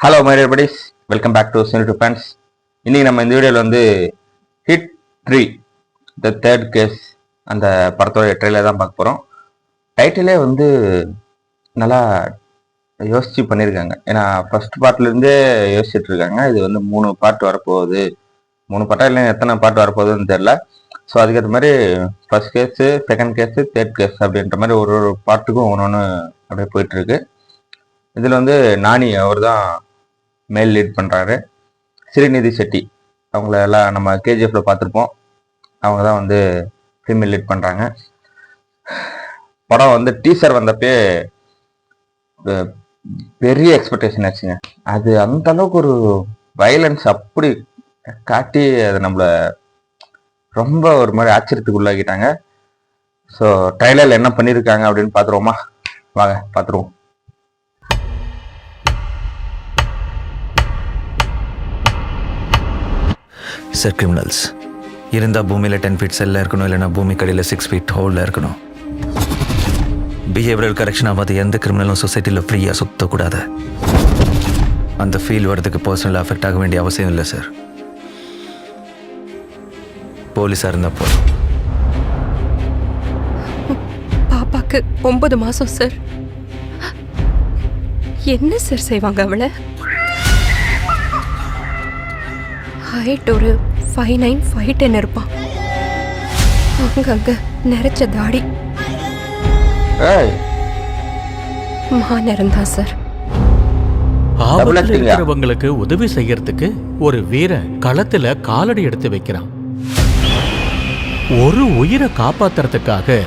Hello my dear buddies, welcome back to cine to fans. இன்னைக்கு நம்ம இந்த வீடியோவில் வந்து ஹிட் 3 த தேர்ட் கேஸ் அந்த படத்தோட ட்ரெயிலர் தான் பார்க்க போகிறோம். டைட்டிலே வந்து நல்லா யோசிச்சு பண்ணியிருக்காங்க. ஏன்னா ஃபர்ஸ்ட் பார்ட்லேருந்தே யோசிச்சுட்டு இருக்காங்க. இது வந்து 3 பார்ட் வரப்போகுது, 3 பார்ட்டா இல்லை எத்தனை பார்ட் வரப்போகுதுன்னு தெரில. ஸோ அதுக்கேற்ற மாதிரி first case, second case, third case அப்படின்ற மாதிரி ஒரு ஒரு பார்ட்டுக்கும் ஒன்று ஒன்று அப்படியே போயிட்டுருக்கு. இதில் வந்து நானி அவர் தான் மேல் லீட் பண்ணுறாரு. ஸ்ரீநிதி செட்டி அவங்கள எல்லாம் நம்ம கேஜிஎஃப்ல பார்த்துருப்போம். அவங்க தான் வந்து ஃபீமேல் லீட் பண்ணுறாங்க. படம் வந்து டீசர் வந்தப்பே பெரிய எக்ஸ்பெக்டேஷன் ஆச்சுங்க. அது அந்த அளவுக்கு ஒரு வயலன்ஸ் அப்படி காட்டி அதை நம்மளை ரொம்ப ஒரு மாதிரி ஆச்சரியத்துக்கு உள்ளாக்கிட்டாங்க. ஸோ ட்ரைலரில் என்ன பண்ணியிருக்காங்க அப்படின்னு பார்த்துருவோமா? வாங்க பார்த்துருவோம். சார், கிரிமினல்ஸ் இருந்தால் பூமியில் 10 feet செல்லில் இருக்கணும், இல்லைனா பூமி கடையில் 6 feet ஹோலில் இருக்கணும். பிஹேவியரல் கரெக்ஷன் ஆகாது எந்த கிரிமினலும் சொசைட்டியில் ஃப்ரீயாக சுற்றக்கூடாது. அந்த ஃபீல் வரதுக்கு பர்சனல் அஃபெக்ட் ஆக வேண்டிய அவசியம் இல்லை சார். போலீஸாக இருந்தால் போதும். பாப்பாக்கு 9 மாசம் சார். என்ன சார் செய்வாங்க அவளை? ஹைட் ஒரு 5'9", 5'10" இருப்பான். அங்கங்க நிறைச்ச தாடி, மாநிறம் தான் சார். ஆபத்துல இருக்கிறவங்களுக்கு உதவி செய்யறதுக்கு ஒரு வீரன் களத்துல காலடி எடுத்து வைக்கிறான். ஒரு உயிரை காப்பாத்துறதுக்காக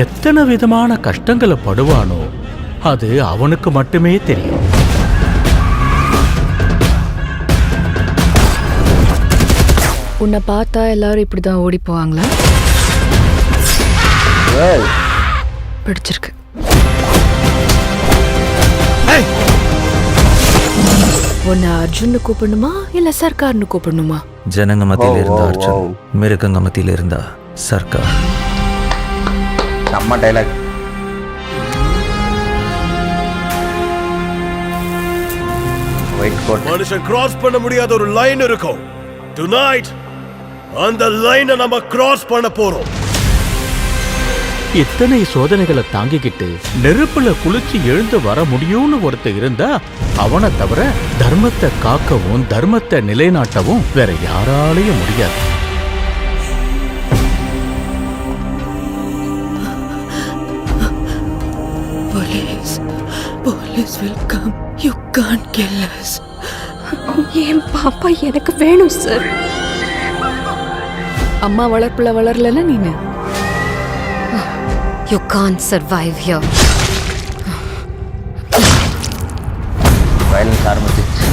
எத்தனை விதமான கஷ்டங்களை படுவானோ அது அவனுக்கு மட்டுமே தெரியும். உன்னை பார்த்தா எல்லாரும் இப்படிதான் ஓடி போவாங்களா? பிடிச்சிருக்கு. உன்னை அர்ஜுன்னு கூப்பிடணுமா இல்ல சர்க்கார்னு கூப்பிடணுமா? ஜனங்க மத்தியில் இருந்தா அர்ஜுன், மிருகங்க மத்தியில் இருந்தா சர்க்கார். நம்ம டைலாக். மனுஷன் கிராஸ் பண்ண முடியாத ஒரு லைன் இருக்கும். Tonight அந்த லைனை நம்ம கிராஸ் பண்ண போறோம். இத்தனை சோதனைகளை தாங்கிக்கிட்டு நெருப்புல குளிச்சு எழுந்து வர முடியும்னு ஒருத்தர் இருந்தா அவனை தவிர தர்மத்தை காக்கவும் தர்மத்தை நிலைநாட்டவும் வேற யாராலையும் முடியாது. Police will come. You can't kill us. என் பாப்பா எனக்கு வேணும் சார். அம்மா வளர்ப்புல வளரலன்னா நீனு. You can't survive here. Violence ஆரம்பிச்சிச்சு.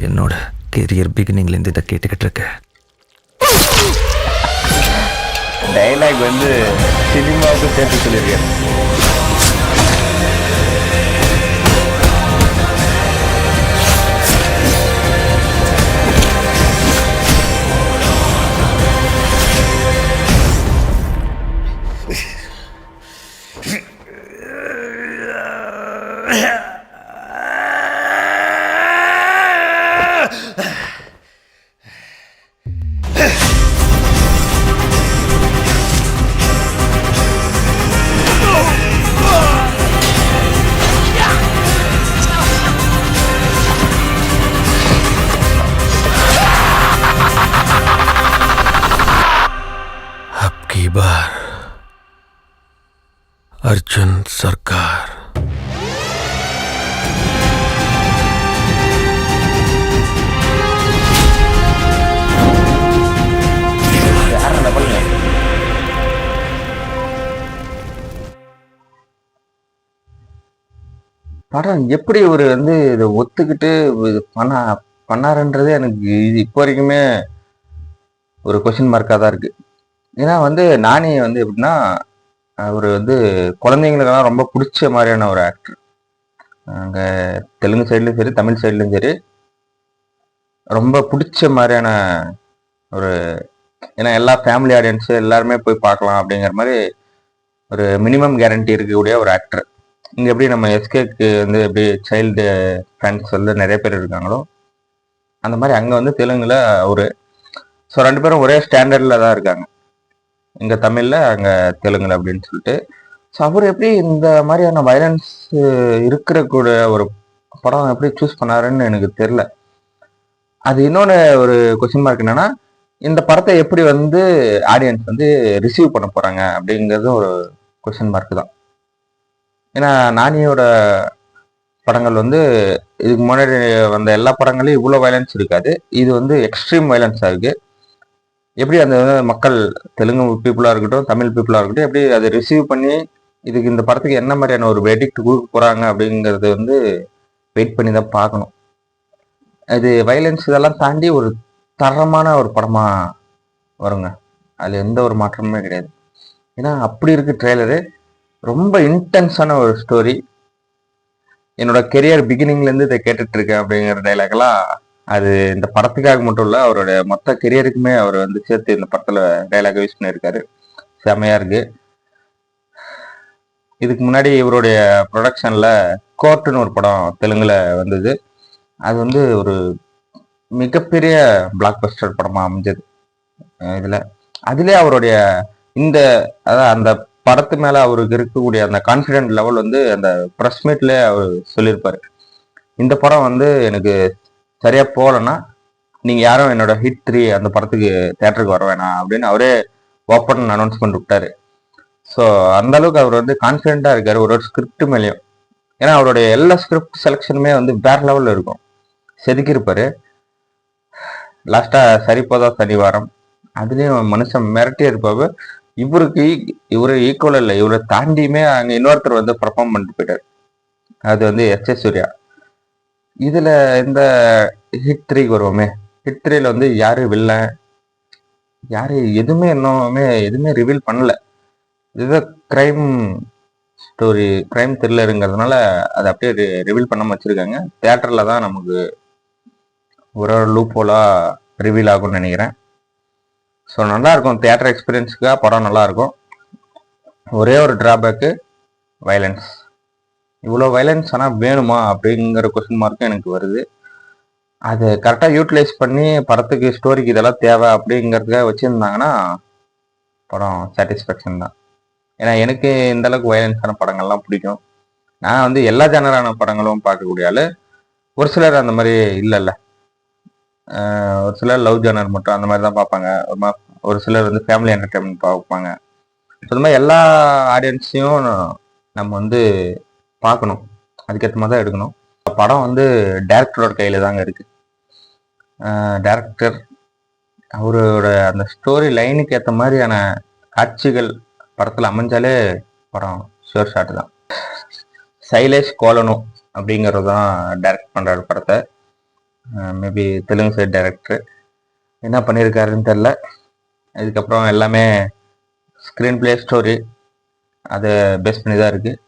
என்னோட கெரியர் பிகினிங்லேருந்து இதை கேட்டுக்கிட்டு இருக்கேன். டைலாக் வந்து சினிமாவுக்கு சேர்த்து சொல்லியிருக்கேன். அர்ஜுன் சர்க்கார். படம் எப்படி ஒரு வந்து இதை ஒத்துக்கிட்டு பண்ணாருன்றது எனக்கு இது இப்போ வரைக்குமே ஒரு கொஸ்டின் மார்க்காக தான் இருக்கு. ஏன்னா வந்து நானே வந்து எப்படின்னா, அவர் வந்து குழந்தைங்களுக்கெல்லாம் ரொம்ப பிடிச்ச மாதிரியான ஒரு ஆக்டர். அங்கே தெலுங்கு சைட்லையும் சரி, தமிழ் சைட்லையும் சரி, ரொம்ப பிடிச்ச மாதிரியான ஒரு, ஏன்னா எல்லா ஃபேமிலி ஆடியன்ஸு எல்லாருமே போய் பார்க்கலாம் அப்படிங்கிற மாதிரி ஒரு மினிமம் கேரண்டி இருக்கக்கூடிய ஒரு ஆக்டர். இங்கே எப்படி நம்ம எஸ்கேக்கு வந்து எப்படி சைல்டு ஃப்ரெண்ட்ஸ் வந்து நிறைய பேர் இருக்காங்களோ அந்த மாதிரி அங்கே வந்து தெலுங்குல ஒரு ஸோ 2 பேரும் ஒரே ஸ்டாண்டர்டில் தான் இருக்காங்க. இங்கே தமிழில் அங்கே தெலுங்குல அப்படின்னு சொல்லிட்டு. ஸோ அவர் எப்படி இந்த மாதிரியான வயலன்ஸ் இருக்கிற கூட ஒரு படம் எப்படி சூஸ் பண்ணாருன்னு எனக்கு தெரில. அது இன்னொன்று ஒரு கொஸ்டின் மார்க் என்னன்னா, இந்த படத்தை எப்படி வந்து ஆடியன்ஸ் வந்து ரிசீவ் பண்ண போகிறாங்க அப்படிங்கிறது ஒரு கொஸ்டின் மார்க் தான். ஏன்னா நானியோட படங்கள் வந்து இதுக்கு முன்னாடி வந்த எல்லா படங்களையும் இவ்வளோ வயலன்ஸ் இருக்காது. இது வந்து எக்ஸ்ட்ரீம் வயலன்ஸாக இருக்குது. எப்படி அந்த மக்கள் தெலுங்கு பீப்புளாக இருக்கட்டும் தமிழ் பீப்புளாக இருக்கட்டும் எப்படி அதை ரிசீவ் பண்ணி இதுக்கு இந்த படத்துக்கு என்ன மாதிரியான ஒரு வெடிக்ட் கொடுக்க போகிறாங்க அப்படிங்கிறது வந்து வெயிட் பண்ணி தான் பார்க்கணும். அது வயலன்ஸ் இதெல்லாம் தாண்டி ஒரு தரமான ஒரு படமாக வருங்க. அதில் எந்த ஒரு மாற்றமுமே கிடையாது. ஏன்னா அப்படி இருக்கு ட்ரெய்லரு. ரொம்ப இன்டென்ஸான ஒரு ஸ்டோரி. என்னோட கெரியர் பிகினிங்லேருந்து இதை கேட்டுட்டு இருக்கேன் அப்படிங்கிற டைலாக்லாம் அது இந்த படத்துக்காக மட்டும் இல்லை, அவரோட மொத்த கெரியருக்குமே அவர் வந்து சேர்த்து இந்த படத்தில் டைலாக் யூஸ் பண்ணியிருக்காரு. செமையாக இருக்கு. இதுக்கு முன்னாடி இவருடைய ப்ரொடக்ஷனில் கோர்ட்டுன்னு ஒரு படம் தெலுங்குல வந்தது. அது வந்து ஒரு மிகப்பெரிய பிளாக் பஸ்டர் படமாக அமைஞ்சது. இதில் அதிலே அவருடைய இந்த அதான் அந்த படத்து மேலே அவருக்கு இருக்கக்கூடிய அந்த கான்ஃபிடென்ட் லெவல் வந்து அந்த ப்ரெஸ் மீட்ல அவர் சொல்லியிருப்பாரு. இந்த படம் வந்து எனக்கு சரியா போகலன்னா நீங்கள் யாரும் என்னோட ஹிட் 3 அந்த படத்துக்கு தேட்டருக்கு வர வேணாம் அப்படின்னு அவரே ஓப்பன் அனௌன்ஸ்மெண்ட் விட்டாரு. ஸோ அந்த அளவுக்கு அவர் வந்து கான்ஃபிடென்ட்டாக இருக்காரு ஒரு ஸ்கிரிப்ட் மேலேயும். ஏன்னா அவருடைய எல்லா ஸ்கிரிப்ட் செலெக்ஷனுமே வந்து வேற லெவலில் இருக்கும். செதுக்கியிருப்பாரு. லாஸ்ட்டாக சரி போதா சனிவாரம் அதுலேயும் மனுஷன் மிரட்டியே இருப்பாரு. இவரு ஈக்குவல் இல்லை, இவரை தாண்டியுமே அங்கே இன்னொருத்தர் வந்து பர்ஃபார்ம் பண்ணிட்டு போயிட்டார். அது வந்து எஸ் சூர்யா. இதில் இந்த ஹிட் 3க்கு வருவோமே, ஹிட் 3ல வந்து யாரு வில்லன் யாரு எதுவுமே இன்னுமே எதுவுமே ரிவீல் பண்ணல. இது கிரைம் ஸ்டோரி, கிரைம் த்ரில்லருங்கிறதுனால அதை அப்படியே ரிவீல் பண்ணாம வச்சிருக்காங்க. தியேட்டர்ல தான் நமக்கு ஒரு லூப் ஹோலா ரிவீல் ஆகும்னு நினைக்கிறேன். ஸோ நல்லா இருக்கும். தியேட்டர் எக்ஸ்பீரியன்ஸுக்காக படம் நல்லா இருக்கும். ஒரே ஒரு டிராபேக்கு வயலன்ஸ். இவ்வளோ வயலன்ஸ் ஆனால் வேணுமா அப்படிங்கிற கொஸ்டின் மார்க்கும் எனக்கு வருது. அதை கரெக்டாக யூட்டிலைஸ் பண்ணி படத்துக்கு ஸ்டோரிக்கு இதெல்லாம் தேவை அப்படிங்கிறதுக்காக வச்சுருந்தாங்கன்னா படம் சாட்டிஸ்ஃபேக்ஷன் தான். ஏன்னா எனக்கு இந்த அளவுக்கு வயலன்ஸான படங்கள்லாம் பிடிக்கும். நான் வந்து எல்லா ஜெனரான படங்களும் பார்க்கக்கூடிய ஆள். ஒரு சிலர் அந்த மாதிரி இல்லைல்ல, ஒரு சிலர் லவ் ஜெனர் மட்டும் அந்த மாதிரி தான் பார்ப்பாங்க. ஒரு சிலர் வந்து ஃபேமிலி என்டர்டைன்மெண்ட் பார்ப்பாங்க. ஸோ இந்த மாதிரி எல்லா ஆடியன்ஸையும் நம்ம வந்து பார்க்கணும். அதுக்கேற்ற மாதிரி தான் எடுக்கணும். படம் வந்து டேரக்டரோட கையில் தாங்க இருக்குது. டேரக்டர் அவரோட அந்த ஸ்டோரி லைனுக்கு ஏற்ற மாதிரியான காட்சிகள் படத்தில் அமைஞ்சாலே படம் ஷுவர் ஷாட் தான். சைலேஷ் கோலனு அப்படிங்கிறது தான் டைரக்ட் பண்ணுறாரு படத்தை. மேபி தெலுங்கு சைட் டைரக்டர் என்ன பண்ணியிருக்காருன்னு தெரில. இதுக்கப்புறம் எல்லாமே ஸ்க்ரீன் பிளே ஸ்டோரி அதை பேஸ் பண்ணி தான் இருக்குது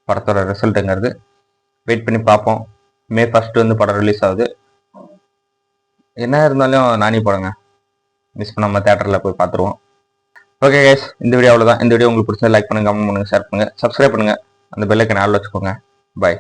படத்தோட ரிசல்ட்டுங்கிறது. வெயிட் பண்ணி பார்ப்போம். May 1 வந்து படம் ரிலீஸ் ஆகுது. என்ன இருந்தாலும் நானி படங்க, மிஸ் பண்ணாமல் தேட்டரில் போய் பார்த்துருவோம். ஓகே கைஸ், இந்த வீடியோ அவ்வளோதான். இந்த வீடியோ உங்களுக்கு பிடிச்சா லைக் பண்ணுங்கள், கமெண்ட் பண்ணுங்கள், ஷேர் பண்ணுங்கள், சப்ஸ்கிரைப் பண்ணுங்கள், அந்த பெல் ஐக்கனை ஆல் வச்சுக்கோங்க. பாய்.